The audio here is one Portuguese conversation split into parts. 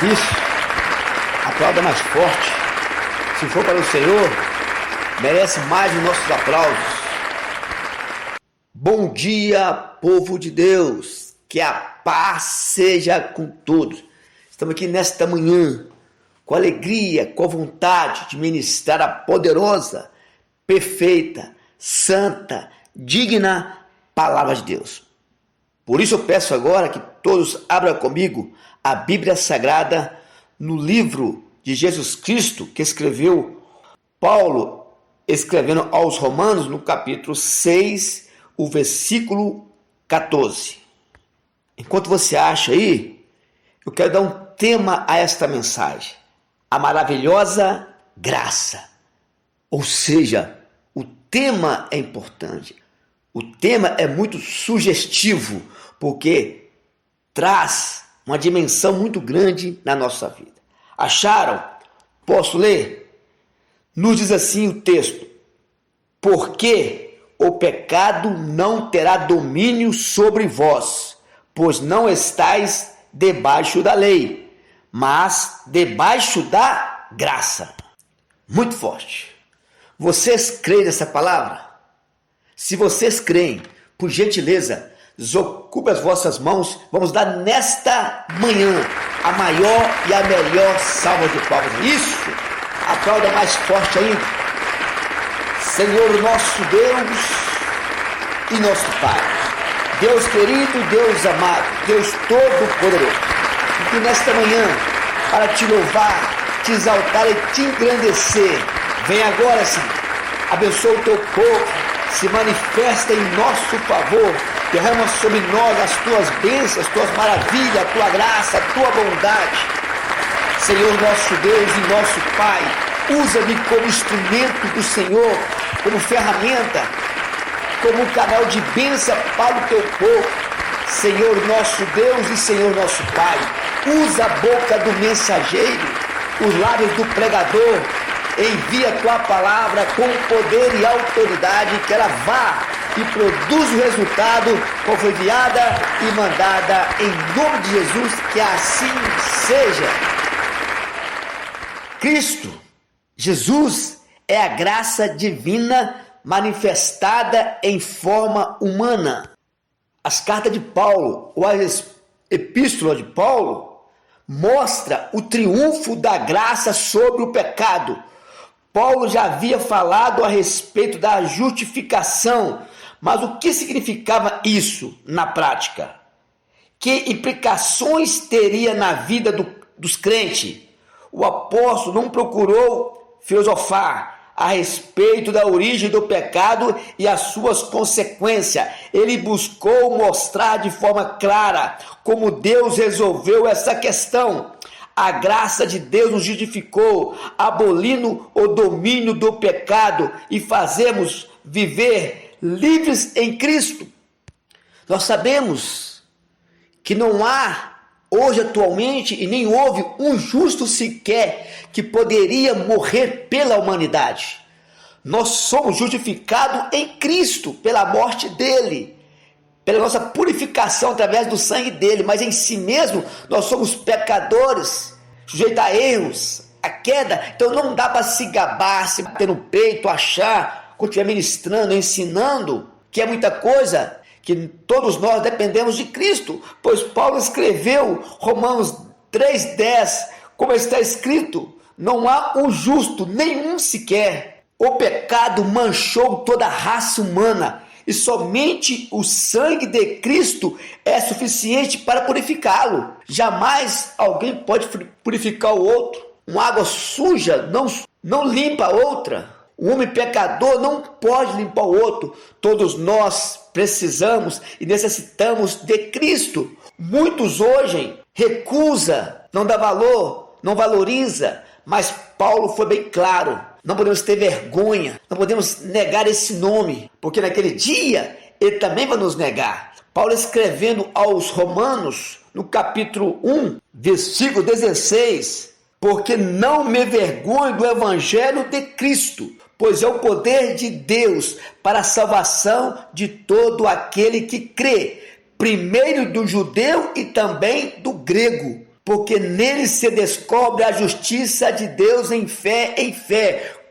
Isso, aplauda mais forte. Se for para o Senhor, merece mais os nossos aplausos. Bom dia, povo de Deus. Que a paz seja com todos. Estamos aqui nesta manhã, com alegria, com a vontade de ministrar a poderosa, perfeita, santa, digna palavra de Deus. Por isso eu peço agora que todos abram comigo a Bíblia Sagrada no livro de Jesus Cristo que escreveu Paulo, escrevendo aos Romanos, no capítulo 6, o versículo 14. Enquanto você acha aí, eu quero dar um tema a esta mensagem: a maravilhosa graça. Ou seja, o tema é importante. O tema é muito sugestivo, porque traz uma dimensão muito grande na nossa vida. Acharam? Posso ler? Nos diz assim o texto: porque o pecado não terá domínio sobre vós, pois não estáis debaixo da lei, mas debaixo da graça. Muito forte. Vocês creem nessa palavra? Se vocês creem, por gentileza, desocupe as vossas mãos. Vamos dar nesta manhã a maior e a melhor salva de palmas. Isso! Aplauda mais forte ainda. Senhor nosso Deus e nosso Pai, Deus querido, Deus amado, Deus todo-poderoso, que nesta manhã, para te louvar, te exaltar e te engrandecer, vem agora, Senhor, abençoa o teu povo, se manifesta em nosso favor, derrama sobre nós as tuas bênçãos, as tuas maravilhas, a tua graça, a tua bondade. Senhor nosso Deus e nosso Pai, usa-me como instrumento do Senhor, como ferramenta, como um canal de bênção para o teu povo. Senhor nosso Deus e Senhor nosso Pai, usa a boca do mensageiro, os lábios do pregador, envia a tua palavra com poder e autoridade, que ela vá e produza o resultado como foi enviada e mandada, em nome de Jesus, que assim seja. Cristo, Jesus, é a graça divina manifestada em forma humana. As cartas de Paulo, ou as epístolas de Paulo, mostra o triunfo da graça sobre o pecado. Paulo já havia falado a respeito da justificação, mas o que significava isso na prática? Que implicações teria na vida dos crentes? O apóstolo não procurou filosofar a respeito da origem do pecado e as suas consequências. Ele buscou mostrar de forma clara como Deus resolveu essa questão. A graça de Deus nos justificou, abolindo o domínio do pecado e fazemos viver livres em Cristo. Nós sabemos que não há hoje atualmente e nem houve um justo sequer que poderia morrer pela humanidade. Nós somos justificados em Cristo pela morte dele, pela nossa purificação através do sangue dele, mas em si mesmo nós somos pecadores, sujeitos a erros, a queda. Então não dá para se gabar, se bater no peito, achar, quando estiver ministrando, ensinando, que é muita coisa, que todos nós dependemos de Cristo, pois Paulo escreveu Romanos 3,10, como está escrito: não há um justo, nenhum sequer. O pecado manchou toda a raça humana, e somente o sangue de Cristo é suficiente para purificá-lo. Jamais alguém pode purificar o outro. Uma água suja não limpa a outra. Um homem pecador não pode limpar o outro. Todos nós precisamos e necessitamos de Cristo. Muitos hoje recusam, não dá valor, não valoriza, mas Paulo foi bem claro: não podemos ter vergonha, não podemos negar esse nome, porque naquele dia ele também vai nos negar. Paulo, escrevendo aos Romanos, no capítulo 1, versículo 16: porque não me vergonho do evangelho de Cristo, pois é o poder de Deus para a salvação de todo aquele que crê, primeiro do judeu e também do grego. porque nele se descobre a justiça de Deus em fé,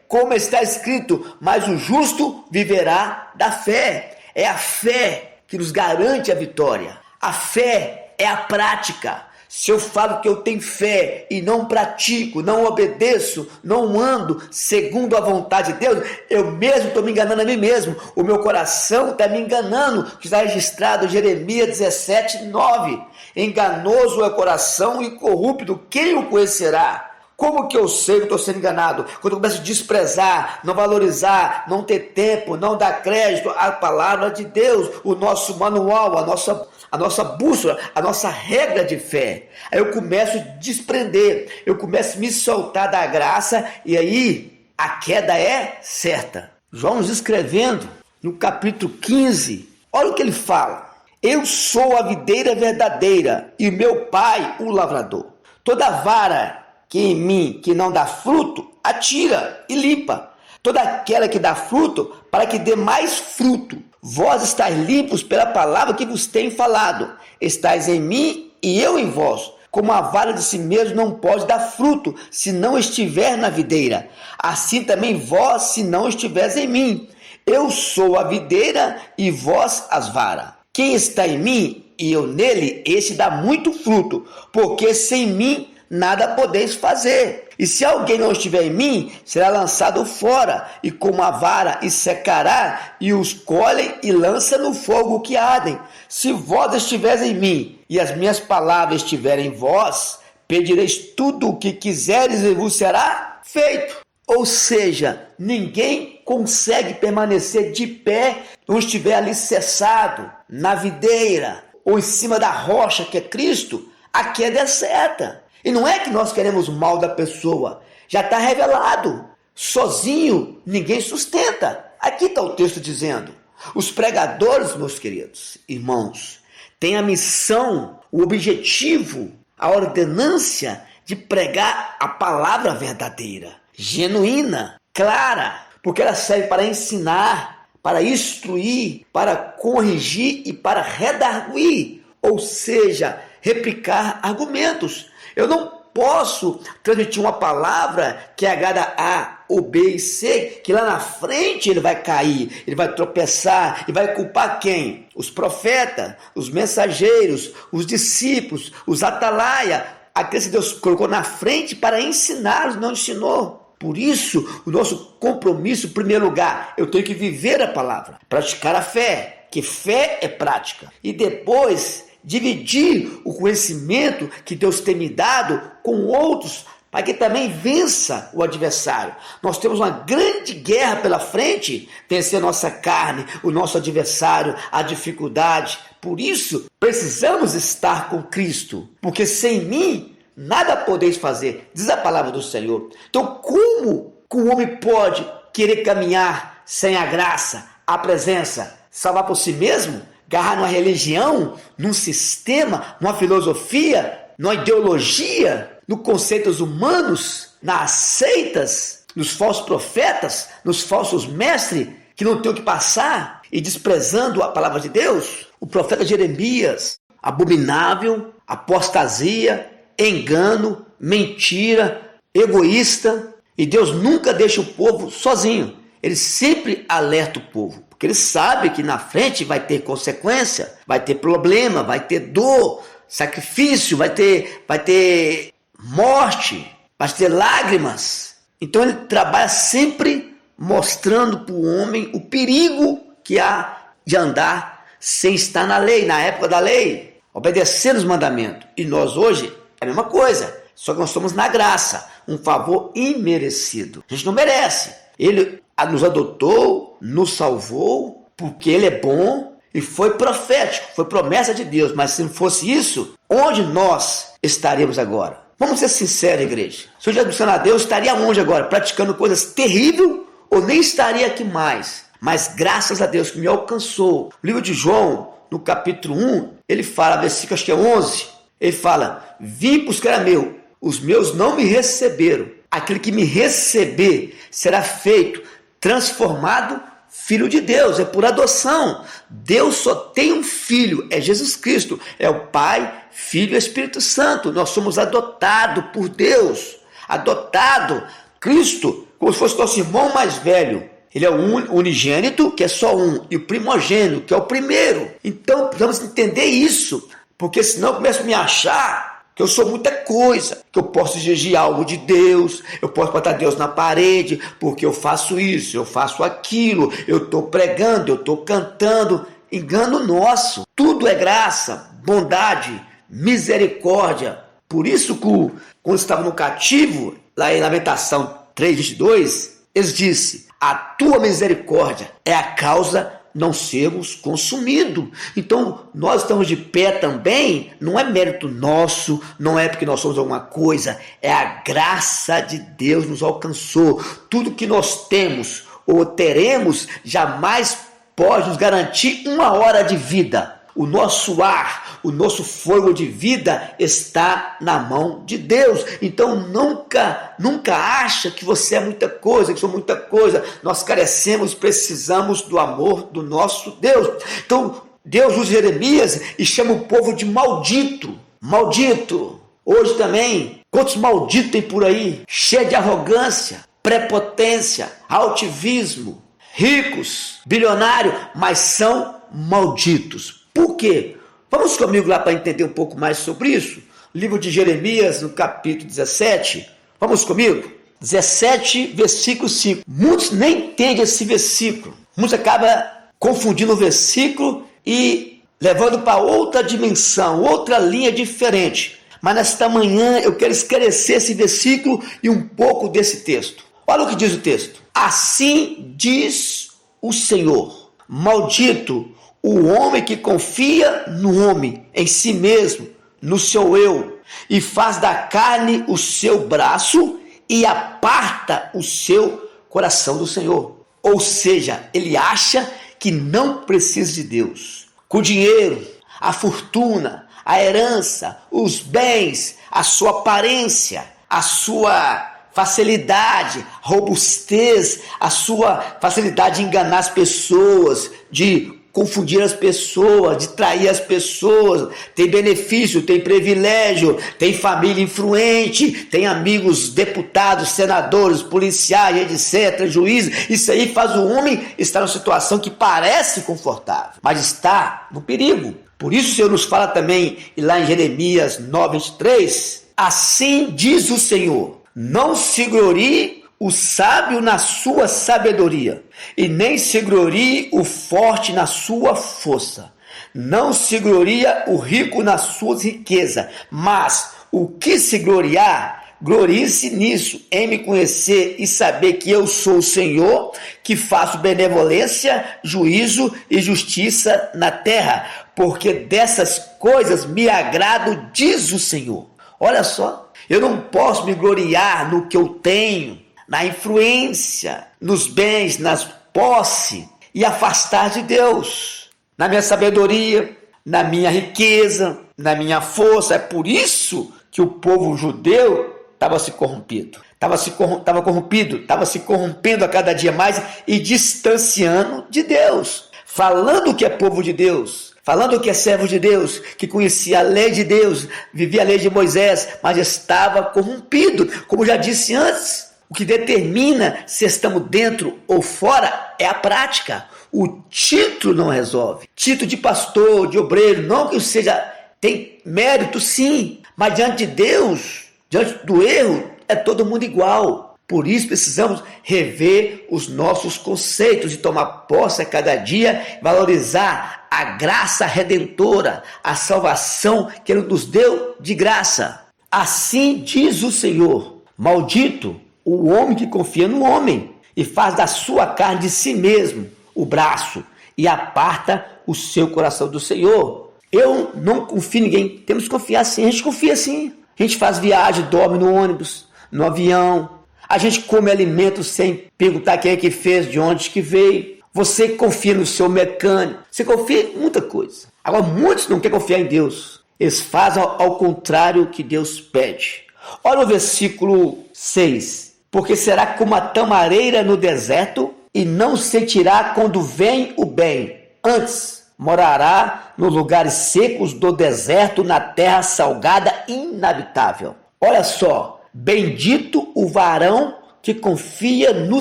como está escrito, mas o justo viverá da fé. É a fé que nos garante a vitória. A fé é a prática. Se eu falo que eu tenho fé e não pratico, não obedeço, não ando segundo a vontade de Deus, eu mesmo estou me enganando a mim mesmo. O meu coração está me enganando, que está registrado em Jeremias 17:9. Enganoso é o coração e corrupto, quem o conhecerá? Como que eu sei que estou sendo enganado? Quando eu começo a desprezar, não valorizar, não ter tempo, não dar crédito à palavra de Deus, o nosso manual, a nossa bússola, a nossa regra de fé. Aí eu começo a desprender, eu começo a me soltar da graça e aí a queda é certa. João nos escrevendo no capítulo 15, olha o que ele fala. Eu sou a videira verdadeira e meu pai o lavrador. Toda vara que em mim que não dá fruto, atira e limpa. Toda aquela que dá fruto, para que dê mais fruto. Vós estáis limpos pela palavra que vos tenho falado. Estais em mim e eu em vós. Como a vara de si mesmo não pode dar fruto, se não estiver na videira. Assim também vós, se não estiveres em mim. Eu sou a videira e vós as varas. Quem está em mim e eu nele, esse dá muito fruto, porque sem mim nada podeis fazer. E se alguém não estiver em mim, será lançado fora, e como a vara, e secará, e os colhem e lança no fogo que ardem. Se vós estiveres em mim, e as minhas palavras estiverem em vós, pedireis tudo o que quiseres e vos será feito. Ou seja, ninguém consegue permanecer de pé não estiver alicerçado na videira ou em cima da rocha que é Cristo. A queda é certa. E não é que nós queremos o mal da pessoa. Já está revelado. Sozinho ninguém sustenta. Aqui está o texto dizendo. Os pregadores, meus queridos irmãos, têm a missão, o objetivo, a ordenância de pregar a palavra verdadeira, genuína, clara, porque ela serve para ensinar, para instruir, para corrigir e para redarguir, ou seja, replicar argumentos. Eu não posso transmitir uma palavra que agrada A, ou B e C, que lá na frente ele vai cair, ele vai tropeçar e vai culpar quem? Os profetas, os mensageiros, os discípulos, os atalaia, aqueles que Deus colocou na frente para ensiná-los, não ensinou. Por isso, o nosso compromisso, em primeiro lugar, eu tenho que viver a palavra, praticar a fé, que fé é prática. E depois, dividir o conhecimento que Deus tem me dado com outros, para que também vença o adversário. Nós temos uma grande guerra pela frente, vencer nossa carne, o nosso adversário, a dificuldade. Por isso, precisamos estar com Cristo, porque sem mim, nada podeis fazer, diz a palavra do Senhor. Então, como que o homem pode querer caminhar sem a graça, a presença, salvar por si mesmo? Agarrar numa religião, num sistema, numa filosofia, numa ideologia, nos conceitos humanos, nas seitas, nos falsos profetas, nos falsos mestres, que não tem o que passar, e desprezando a palavra de Deus? O profeta Jeremias, abominável, apostasia, engano, mentira, egoísta, e Deus nunca deixa o povo sozinho. Ele sempre alerta o povo, porque ele sabe que na frente vai ter consequência, vai ter problema, vai ter dor, sacrifício, vai ter morte, vai ter lágrimas. Então ele trabalha sempre mostrando para o homem o perigo que há de andar sem estar na lei, na época da lei, obedecer os mandamentos. E nós hoje é a mesma coisa, só que nós estamos na graça, um favor imerecido. A gente não merece. Ele nos adotou, nos salvou, porque ele é bom e foi profético, foi promessa de Deus. Mas se não fosse isso, onde nós estaríamos agora? Vamos ser sinceros, igreja. Se eu já buscando a Deus, estaria onde agora? Praticando coisas terríveis ou nem estaria aqui mais? Mas graças a Deus que me alcançou. O livro de João, no capítulo 1, ele fala, versículo acho que é 11, ele fala, vim buscar meu, os meus não me receberam. Aquele que me receber será feito, transformado, filho de Deus, é por adoção. Deus só tem um filho, é Jesus Cristo, é o Pai, Filho e Espírito Santo. Nós somos adotados por Deus. Adotado, Cristo, como se fosse nosso irmão mais velho. Ele é o unigênito, que é só um, e o primogênito, que é o primeiro. Então, precisamos entender isso, porque senão eu começo a me achar que eu sou muita coisa, que eu posso exigir algo de Deus, eu posso botar Deus na parede, porque eu faço isso, eu faço aquilo, eu estou pregando, eu estou cantando. Engano nosso. Tudo é graça, bondade, misericórdia. Por isso, quando estava no cativo, lá em Lamentação 3:22, eles disse: a tua misericórdia é a causa não sermos consumidos. Então, nós estamos de pé também, não é mérito nosso, não é porque nós somos alguma coisa, é a graça de Deus nos alcançou. Tudo que nós temos ou teremos jamais pode nos garantir 1 hora de vida. O nosso ar, o nosso fogo de vida está na mão de Deus. Então nunca acha que você é muita coisa, que sou muita coisa. Nós carecemos, precisamos do amor do nosso Deus. Então Deus usa Jeremias e chama o povo de maldito. Maldito. Hoje também, quantos malditos tem por aí? Cheio de arrogância, prepotência, altivismo, ricos, bilionários, mas são malditos. Por quê? Vamos comigo lá para entender um pouco mais sobre isso. Livro de Jeremias, no capítulo 17. Vamos comigo? 17, versículo 5. Muitos nem entendem esse versículo. Muitos acabam confundindo o versículo e levando para outra dimensão, outra linha diferente. Mas nesta manhã eu quero esclarecer esse versículo e um pouco desse texto. Olha o que diz o texto. Assim diz o Senhor: maldito o homem que confia no homem, em si mesmo, no seu eu, e faz da carne o seu braço e aparta o seu coração do Senhor. Ou seja, ele acha que não precisa de Deus. Com o dinheiro, a fortuna, a herança, os bens, a sua aparência, a sua facilidade, robustez, a sua facilidade de enganar as pessoas, de confundir as pessoas, de trair as pessoas, tem benefício, tem privilégio, tem família influente, tem amigos deputados, senadores, policiais, etc., juízes. Isso aí faz o homem estar numa situação que parece confortável, mas está no perigo. Por isso o Senhor nos fala também, e lá em Jeremias 9:23, assim diz o Senhor: não se glorie o sábio na sua sabedoria, e nem se glorie o forte na sua força. Não se gloria o rico nas suas riquezas, mas o que se gloriar, glorie-se nisso, em me conhecer e saber que eu sou o Senhor, que faço benevolência, juízo e justiça na terra, porque dessas coisas me agrado, diz o Senhor. Olha só, eu não posso me gloriar no que eu tenho, na influência, nos bens, nas posse, e afastar de Deus, na minha sabedoria, na minha riqueza, na minha força. É por isso que o povo judeu estava se corrompendo, estava se corrompendo a cada dia mais e distanciando de Deus, falando que é povo de Deus, falando que é servo de Deus, que conhecia a lei de Deus, vivia a lei de Moisés, mas estava corrompido. Como já disse antes, o que determina se estamos dentro ou fora é a prática. O título não resolve. Título de pastor, de obreiro, não que seja, tem mérito sim, mas diante de Deus, diante do erro, é todo mundo igual. Por isso precisamos rever os nossos conceitos e tomar posse a cada dia, valorizar a graça redentora, a salvação que Ele nos deu de graça. Assim diz o Senhor: maldito o homem que confia no homem e faz da sua carne de si mesmo o braço e aparta o seu coração do Senhor. Eu não confio em ninguém. Temos que confiar sim. A gente confia sim. A gente faz viagem, dorme no ônibus, no avião. A gente come alimento sem perguntar quem é que fez, de onde que veio. Você confia no seu mecânico. Você confia em muita coisa. Agora, muitos não querem confiar em Deus. Eles fazem ao contrário que Deus pede. Olha o versículo 6. Porque será como a tamareira no deserto, e não sentirá quando vem o bem. Antes, morará nos lugares secos do deserto, na terra salgada e inabitável. Olha só, bendito o varão que confia no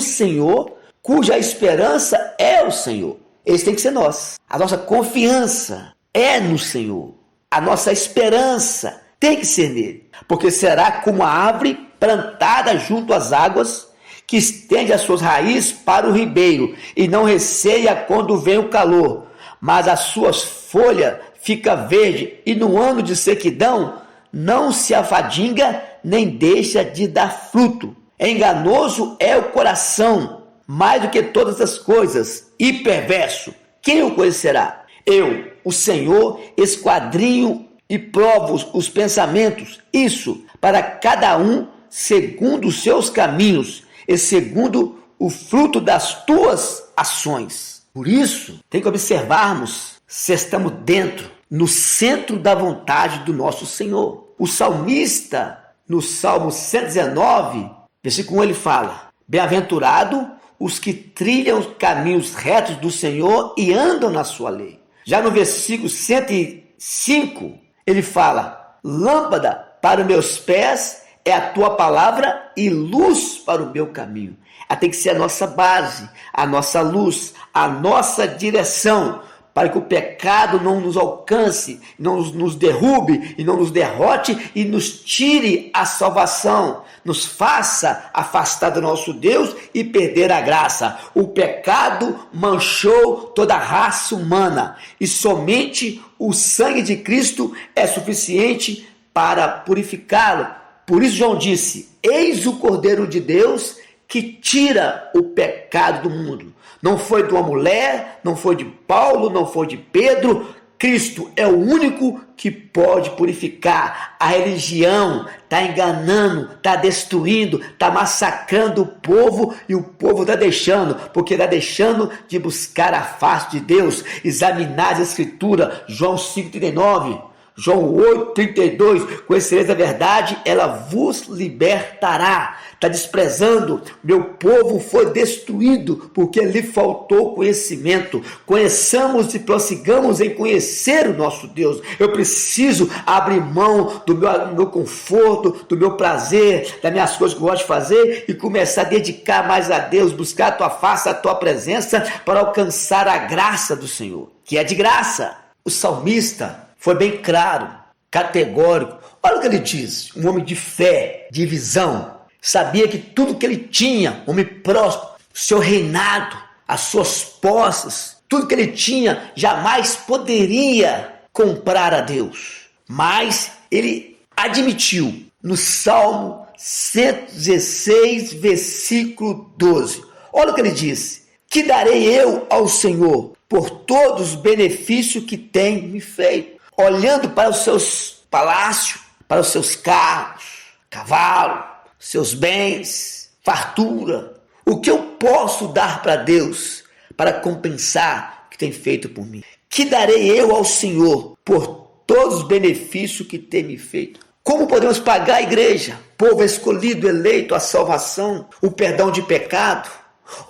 Senhor, cuja esperança é o Senhor. Esse tem que ser nós. A nossa confiança é no Senhor. A nossa esperança tem que ser nele, porque será como a árvore plantada junto às águas, que estende as suas raízes para o ribeiro e não receia quando vem o calor, mas as suas folhas ficam verdes e no ano de sequidão não se afadiga nem deixa de dar fruto. Enganoso é o coração, mais do que todas as coisas, e perverso. Quem o conhecerá? Eu, o Senhor, esquadrinho e provo os pensamentos, isso para cada um segundo os seus caminhos e segundo o fruto das tuas ações. Por isso, tem que observarmos se estamos dentro, no centro da vontade do nosso Senhor. O salmista, no Salmo 119, versículo 1, ele fala: bem-aventurado os que trilham os caminhos retos do Senhor e andam na sua lei. Já no versículo 105, ele fala: lâmpada para os meus pés é a tua palavra e luz para o meu caminho. Ela tem que ser a nossa base, a nossa luz, a nossa direção, para que o pecado não nos alcance, não nos derrube e não nos derrote e nos tire a salvação, nos faça afastar do nosso Deus e perder a graça. O pecado manchou toda a raça humana e somente o sangue de Cristo é suficiente para purificá-lo. Por isso João disse: eis o Cordeiro de Deus que tira o pecado do mundo. Não foi de uma mulher, não foi de Paulo, não foi de Pedro. Cristo é o único que pode purificar. A religião está enganando, está destruindo, está massacrando o povo e o povo está deixando, porque está deixando de buscar a face de Deus, examinar as Escrituras. João 5,39. João 8,32, conhecereis a verdade, ela vos libertará. Está desprezando, meu povo foi destruído porque lhe faltou conhecimento. Conheçamos e prossigamos em conhecer o nosso Deus. Eu preciso abrir mão do meu conforto, do meu prazer, das minhas coisas que eu gosto de fazer e começar a dedicar mais a Deus, buscar a tua face, a tua presença para alcançar a graça do Senhor, que é de graça. O salmista foi bem claro, categórico. Olha o que ele diz: um homem de fé, de visão, sabia que tudo que ele tinha, homem próspero, o seu reinado, as suas posses, tudo que ele tinha, jamais poderia comprar a Deus. Mas ele admitiu no Salmo 116, versículo 12. Olha o que ele disse: que darei eu ao Senhor por todos os benefícios que tem me feito? Olhando para os seus palácios, para os seus carros, cavalo, seus bens, fartura. O que eu posso dar para Deus para compensar o que tem feito por mim? Que darei eu ao Senhor por todos os benefícios que tem me feito? Como podemos pagar a igreja, povo escolhido, eleito, a salvação, o perdão de pecado?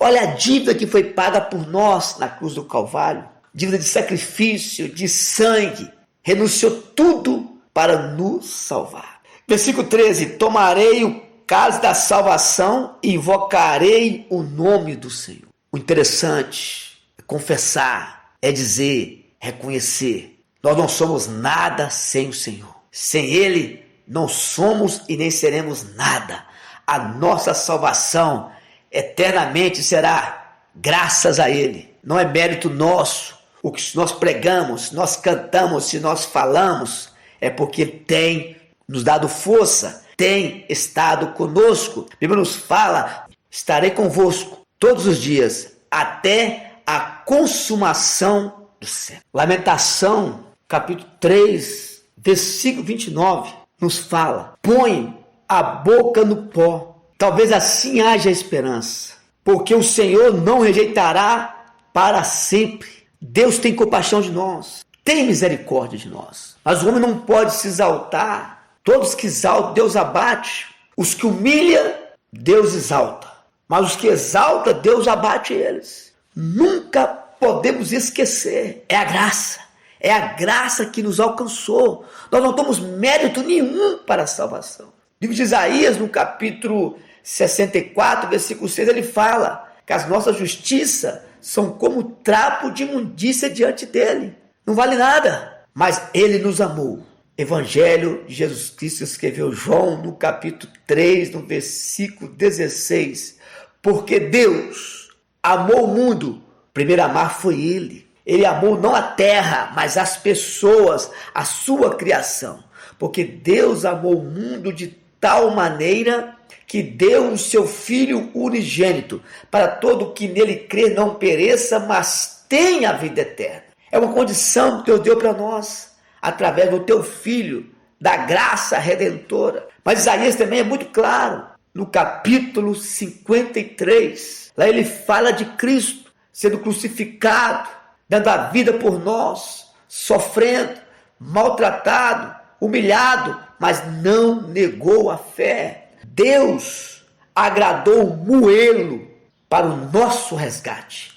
Olha a dívida que foi paga por nós na cruz do Calvário. Dívida de sacrifício, de sangue. Renunciou tudo para nos salvar. Versículo 13: tomarei o cálice da salvação e invocarei o nome do Senhor. O interessante é confessar, é dizer, reconhecer. Nós não somos nada sem o Senhor. Sem Ele não somos e nem seremos nada. A nossa salvação eternamente será graças a Ele. Não é mérito nosso. O que nós pregamos, nós cantamos, se nós falamos, é porque Ele tem nos dado força, tem estado conosco. A Bíblia nos fala: estarei convosco todos os dias, até a consumação do século. Lamentação, capítulo 3, versículo 29, nos fala: põe a boca no pó, talvez assim haja esperança, porque o Senhor não rejeitará para sempre. Deus tem compaixão de nós, tem misericórdia de nós. Mas o homem não pode se exaltar. Todos que exaltam, Deus abate. Os que humilham, Deus exalta. Mas os que exaltam, Deus abate eles. Nunca podemos esquecer. É a graça. É a graça que nos alcançou. Nós não temos mérito nenhum para a salvação. O livro de Isaías, no capítulo 64, versículo 6, ele fala que as nossas justiças são como trapo de imundícia diante dele. Não vale nada, mas ele nos amou. Evangelho de Jesus Cristo, escreveu João no capítulo 3, no versículo 16. Porque Deus amou o mundo, primeiro amar foi ele. Ele amou não a terra, mas as pessoas, a sua criação. Porque Deus amou o mundo de tal maneira que deu o seu Filho unigênito, para todo que nele crê não pereça, mas tenha a vida eterna. É uma condição que Deus deu para nós, através do teu Filho, da graça redentora. Mas Isaías também é muito claro, no capítulo 53, lá ele fala de Cristo sendo crucificado, dando a vida por nós, sofrendo, maltratado, humilhado, mas não negou a fé. Deus agradou moê-lo para o nosso resgate.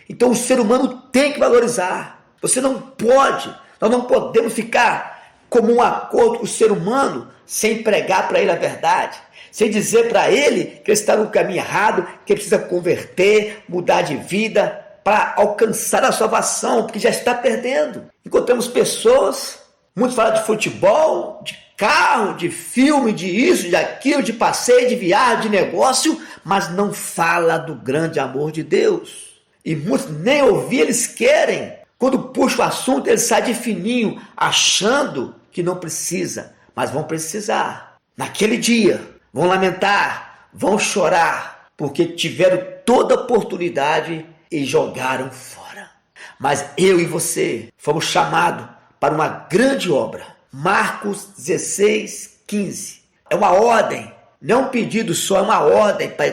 Então o ser humano tem que valorizar. Você não pode, nós não podemos ficar como um acordo com o ser humano sem pregar para ele a verdade, sem dizer para ele que ele está no caminho errado, que ele precisa converter, mudar de vida para alcançar a salvação, porque já está perdendo. Encontramos pessoas, muitos falam de futebol, de carro, de filme, de isso, de aquilo, de passeio, de viagem, de negócio, mas não fala do grande amor de Deus. E muitos nem ouvir eles querem. Quando puxa o assunto, eles saem de fininho, achando que não precisa, mas vão precisar. Naquele dia, vão lamentar, vão chorar, porque tiveram toda a oportunidade e jogaram fora. Mas eu e você fomos chamados para uma grande obra. Marcos 16, 15. É uma ordem, não é um pedido só, é uma ordem para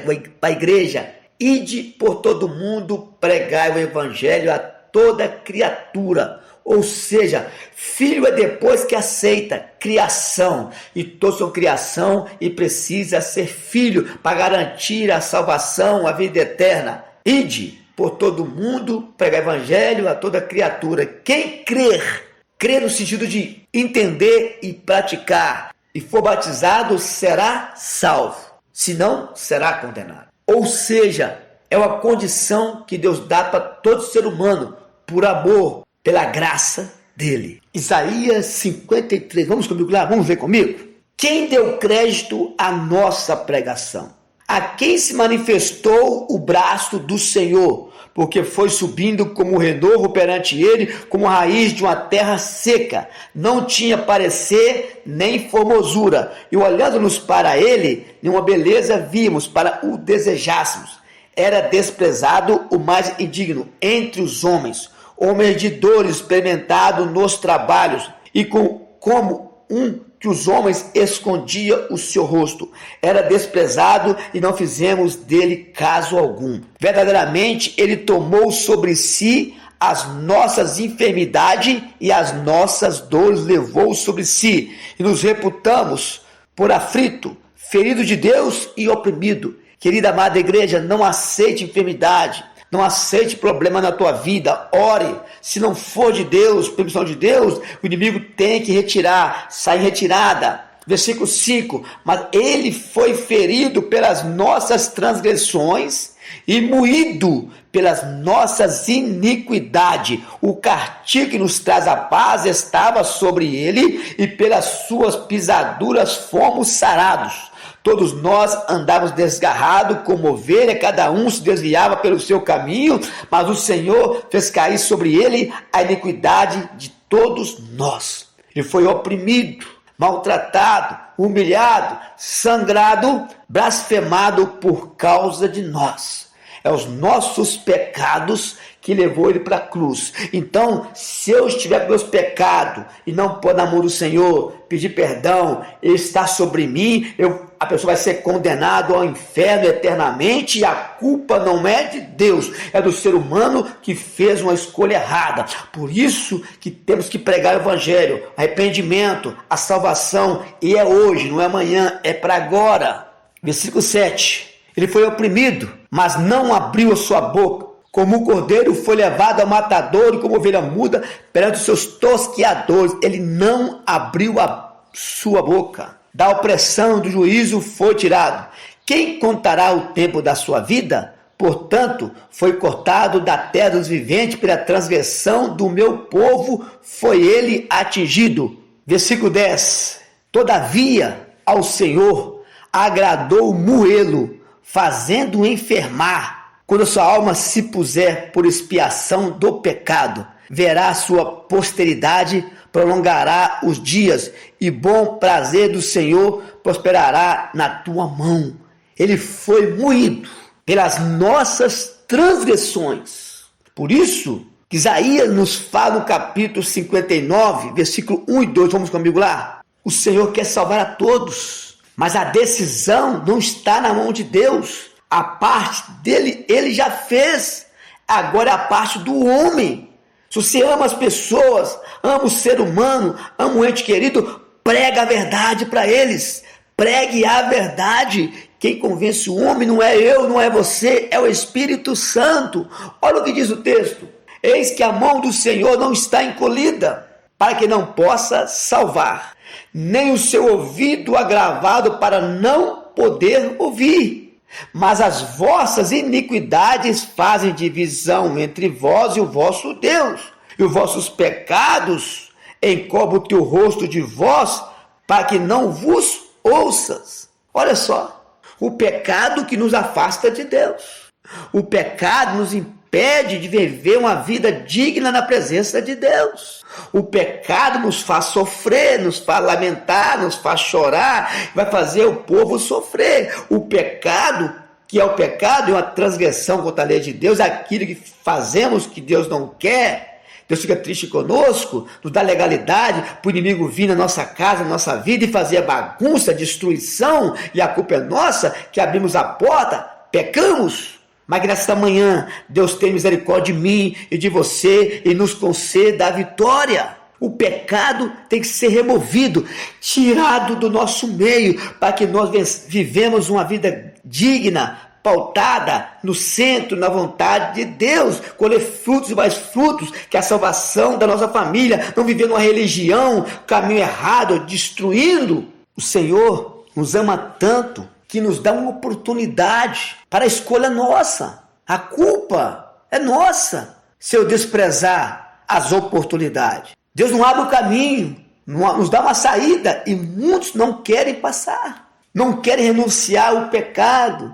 a igreja. Ide por todo mundo, pregai o evangelho a toda criatura. Ou seja, filho é depois que aceita, criação. E todos são criação e precisa ser filho para garantir a salvação, a vida eterna. Ide por todo mundo, pregai o evangelho a toda criatura. Quem crer no sentido de entender e praticar, e for batizado, será salvo. Se não, será condenado. Ou seja, é uma condição que Deus dá para todo ser humano, por amor, pela graça dele. Isaías 53, vamos comigo lá? Vamos ver comigo? Quem deu crédito à nossa pregação? A quem se manifestou o braço do Senhor? Porque foi subindo como renovo perante ele, como raiz de uma terra seca. Não tinha parecer nem formosura. E olhando-nos para ele, nenhuma beleza vimos para o desejássemos. Era desprezado o mais indigno entre os homens, homem de dores, experimentado nos trabalhos, e como um que os homens escondia o seu rosto. Era desprezado e não fizemos dele caso algum. Verdadeiramente, ele tomou sobre si as nossas enfermidades e as nossas dores levou sobre si. E nos reputamos por aflito, ferido de Deus e oprimido. Querida amada igreja, não aceite enfermidade. Não aceite problema na tua vida, ore. Se não for de Deus, permissão de Deus, o inimigo tem que retirar, sai em retirada. Versículo 5, mas ele foi ferido pelas nossas transgressões e moído pelas nossas iniquidades. O castigo que nos traz a paz estava sobre ele e pelas suas pisaduras fomos sarados. Todos nós andávamos desgarrados como ovelha, cada um se desviava pelo seu caminho, mas o Senhor fez cair sobre ele a iniquidade de todos nós. Ele foi oprimido, maltratado, humilhado, sangrado, blasfemado por causa de nós. É os nossos pecados que levou ele para a cruz. Então, se eu estiver com meus pecados e não pôr na mão do Senhor, pedir perdão, ele está sobre mim, a pessoa vai ser condenada ao inferno eternamente, e a culpa não é de Deus, é do ser humano que fez uma escolha errada. Por isso que temos que pregar o evangelho, arrependimento, a salvação, e é hoje, não é amanhã, é para agora. Versículo 7. Ele foi oprimido, mas não abriu a sua boca. Como o cordeiro foi levado ao matador e como ovelha muda perante os seus tosqueadores, ele não abriu a sua boca. Da opressão do juízo foi tirado. Quem contará o tempo da sua vida? Portanto, foi cortado da terra dos viventes, pela transgressão do meu povo foi ele atingido. Versículo 10. Todavia, ao Senhor agradou moê-lo, fazendo-o enfermar. Quando sua alma se puser por expiação do pecado, verá a sua posteridade, prolongará os dias, e bom prazer do Senhor prosperará na tua mão. Ele foi moído pelas nossas transgressões. Por isso, Isaías nos fala no capítulo 59, versículo 1 e 2, vamos comigo lá? O Senhor quer salvar a todos, mas a decisão não está na mão de Deus. A parte dele, ele já fez. Agora é a parte do homem. Se você ama as pessoas, ama o ser humano, ama o ente querido, prega a verdade para eles. Pregue a verdade. Quem convence o homem não é eu, não é você, é o Espírito Santo. Olha o que diz o texto. Eis que a mão do Senhor não está encolhida, para que não possa salvar, nem o seu ouvido agravado para não poder ouvir. Mas as vossas iniquidades fazem divisão entre vós e o vosso Deus, e os vossos pecados encobrem o teu rosto de vós, para que não vos ouças. Olha só, o pecado que nos afasta de Deus, o pecado nos impede de viver uma vida digna na presença de Deus. O pecado nos faz sofrer, nos faz lamentar, nos faz chorar, vai fazer o povo sofrer. O pecado, que é o pecado, é uma transgressão contra a lei de Deus, aquilo que fazemos que Deus não quer. Deus fica triste conosco, nos dá legalidade para o inimigo vir na nossa casa, na nossa vida e fazer bagunça, destruição, e a culpa é nossa, que abrimos a porta, pecamos. Mas nesta manhã, Deus tem misericórdia de mim e de você e nos conceda a vitória. O pecado tem que ser removido, tirado do nosso meio, para que nós vivemos uma vida digna, pautada no centro, na vontade de Deus, colher frutos e mais frutos, que é a salvação da nossa família, não viver numa religião, caminho errado, destruindo. O Senhor nos ama tanto que nos dá uma oportunidade para a escolha nossa. A culpa é nossa se eu desprezar as oportunidades. Deus não abre o caminho, nos dá uma saída e muitos não querem passar. Não querem renunciar ao pecado,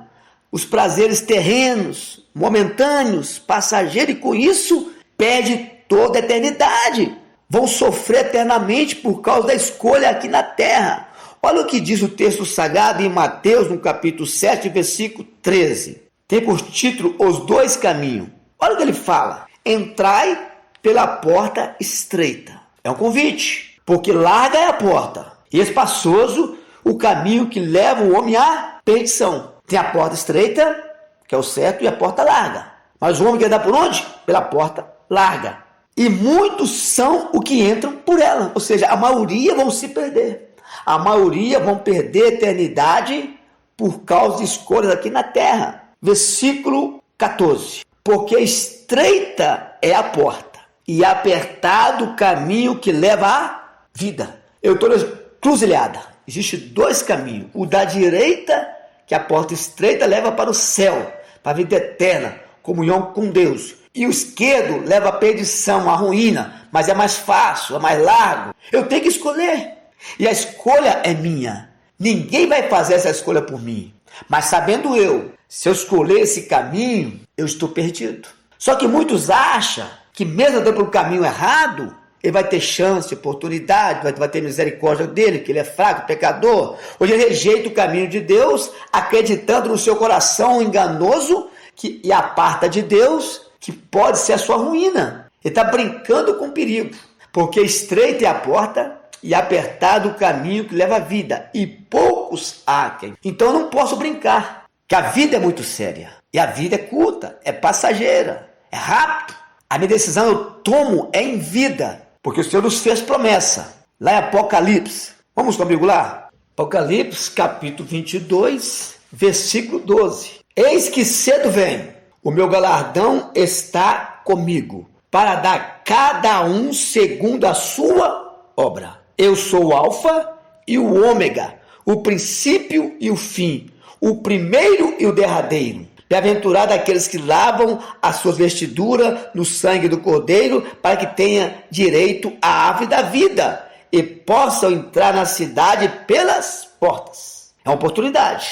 os prazeres terrenos, momentâneos, passageiros, e com isso perde toda a eternidade. Vão sofrer eternamente por causa da escolha aqui na terra. Olha o que diz o texto sagrado em Mateus, no capítulo 7, versículo 13. Tem por título Os Dois Caminhos. Olha o que ele fala. Entrai pela porta estreita. É um convite, porque larga é a porta e espaçoso o caminho que leva o homem à perdição. Tem a porta estreita, que é o certo, e a porta larga. Mas o homem quer dar por onde? Pela porta larga. E muitos são os que entram por ela. Ou seja, a maioria vão se perder. A maioria vão perder a eternidade por causa de escolhas aqui na terra. Versículo 14. Porque estreita é a porta e apertado o caminho que leva à vida. Eu estou na encruzilhada. Existem dois caminhos. O da direita, que a porta estreita leva para o céu, para a vida eterna, comunhão com Deus. E o esquerdo leva à perdição, à ruína. Mas é mais fácil, é mais largo. Eu tenho que escolher. E a escolha é minha. Ninguém vai fazer essa escolha por mim. Mas sabendo eu, se eu escolher esse caminho, eu estou perdido. Só que muitos acham que mesmo andando pelo caminho errado, ele vai ter chance, oportunidade, vai ter misericórdia dele, que ele é fraco, pecador. Ou ele rejeita o caminho de Deus, acreditando no seu coração enganoso e aparta de Deus, que pode ser a sua ruína. Ele está brincando com perigo, porque estreita é a porta e apertado o caminho que leva à vida, e poucos há quem. Então eu não posso brincar, que a vida é muito séria, e a vida é curta, é passageira, é rápido. A minha decisão eu tomo é em vida, porque o Senhor nos fez promessa. Lá em Apocalipse, vamos comigo lá? Apocalipse capítulo 22, versículo 12. Eis que cedo vem, o meu galardão está comigo, para dar cada um segundo a sua obra. Eu sou o Alfa e o Ômega, o princípio e o fim, o primeiro e o derradeiro. Bem-aventurado aqueles que lavam as suas vestiduras no sangue do Cordeiro, para que tenha direito à árvore da vida e possam entrar na cidade pelas portas. É uma oportunidade.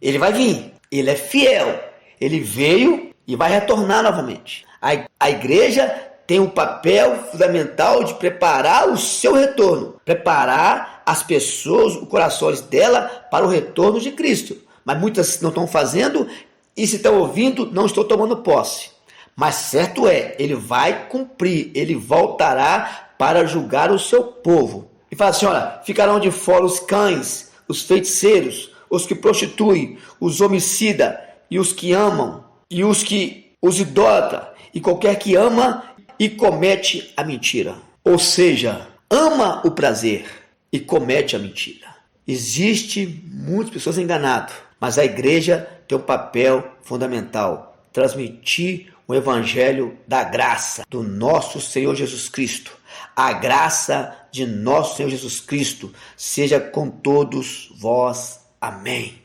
Ele vai vir, ele é fiel, ele veio e vai retornar novamente. A igreja tem um papel fundamental de preparar o seu retorno, preparar as pessoas, os corações dela para o retorno de Cristo. Mas muitas não estão fazendo e se estão ouvindo, não estão tomando posse. Mas certo é, ele vai cumprir, ele voltará para julgar o seu povo. E fala assim, olha, ficarão de fora os cães, os feiticeiros, os que prostituem, os homicidas e os que amam, e os idólatras, e qualquer que ama e comete a mentira. Ou seja, ama o prazer e comete a mentira. Existe muitas pessoas enganadas, mas a igreja tem um papel fundamental, transmitir o evangelho da graça do nosso Senhor Jesus Cristo. A graça de nosso Senhor Jesus Cristo seja com todos vós. Amém.